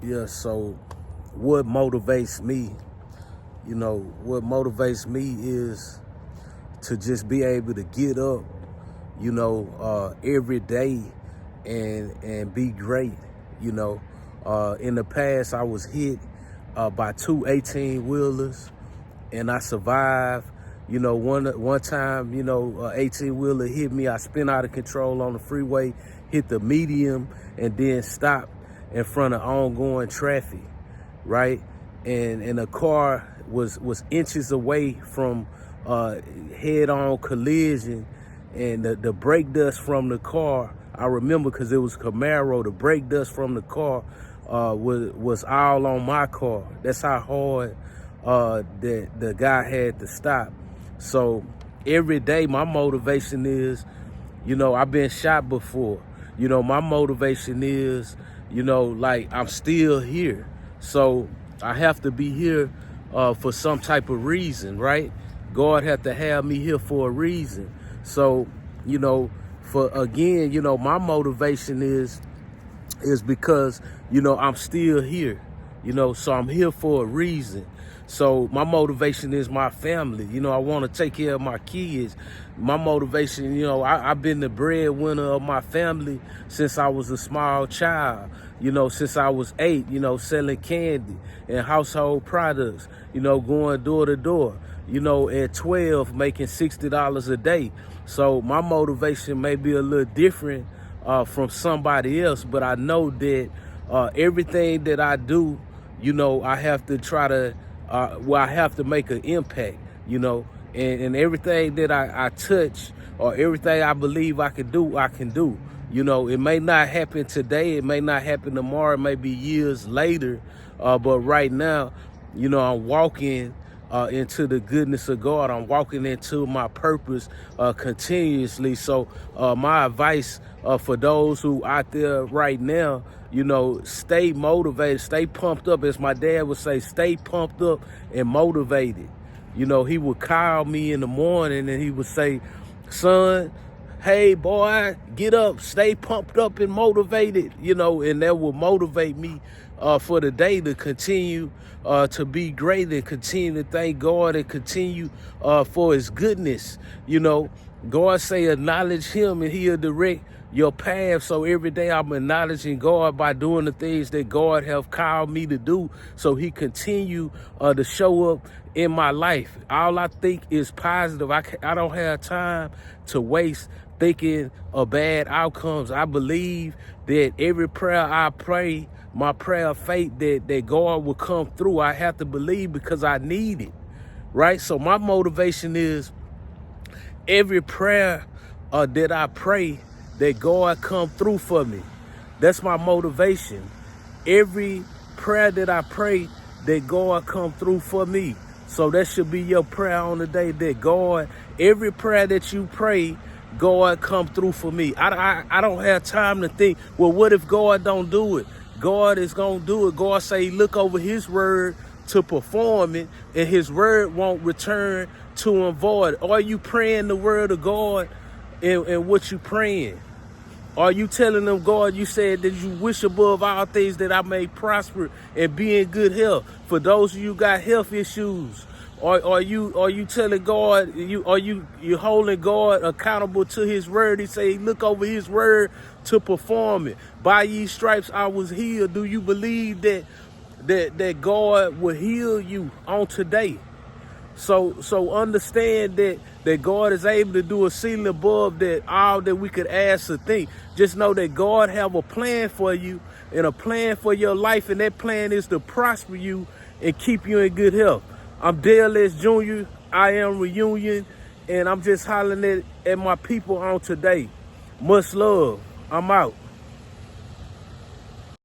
Yeah, so what motivates me, what motivates me is to just be able to get up, every day and be great. In the past, I was hit by two 18-wheelers and I survived. One time, 18-wheeler hit me. I spun out of control on the freeway, hit the medium, and then stopped in front of ongoing traffic, right? And the car was inches away from head-on collision, and the brake dust from the car, I remember because it was Camaro, the brake dust from the car was all on my car. That's how hard the guy had to stop. So every day my motivation is, I've been shot before. My motivation is, like I'm still here. So I have to be here for some type of reason, right? God had to have me here for a reason. So, my motivation is because, I'm still here, so I'm here for a reason. So my motivation is my family. I want to take care of my kids. My motivation, I've been the breadwinner of my family since I was a small child, since I was 8, selling candy and household products, going door to door, at 12, making $60 a day. So my motivation may be a little different from somebody else, but I know that everything that I do, I have to try to, I have to make an impact, and everything that I touch or everything I believe I can do, I can do. It may not happen today, it may not happen tomorrow, it may be years later, but right now, I'm walking into the goodness of God. I'm walking into my purpose continuously. So my advice for those who out there right now, stay motivated, stay pumped up. As my dad would say, stay pumped up and motivated. He would call me in the morning and he would say, son, hey boy, get up, stay pumped up and motivated, and that will motivate me for the day to continue to be great and continue to thank God and continue for his goodness. God say acknowledge him and he'll direct your path. So every day I'm acknowledging God by doing the things that God have called me to do, so he continue to show up in my life. All I think is positive. I don't have time to waste thinking of bad outcomes. I believe that every prayer I pray, my prayer of faith that God will come through, I have to believe because I need it, right? So my motivation is every prayer that I pray, that God come through for me. That's my motivation. Every prayer that I pray, that God come through for me. So that should be your prayer on the day, that God, every prayer that you pray, God come through for me. I don't have time to think, well, what if God don't do it? God is going to do it. God say, look over his word to perform it, and his word won't return to him void. Are you praying the word of God in what you praying? Are you telling them, God, you said that you wish above all things that I may prosper and be in good health? For those of you who got health issues, are you telling God, you holding God accountable to his word? He say, look over his word to perform it. By ye stripes I was healed. Do you believe that God will heal you on today? So understand that God is able to do a ceiling above that all that we could ask or think. Just know that God have a plan for you and a plan for your life, and that plan is to prosper you and keep you in good health. I'm Dale S. Jr. I am Reunion, and I'm just hollering at my people on today. Much love. I'm out.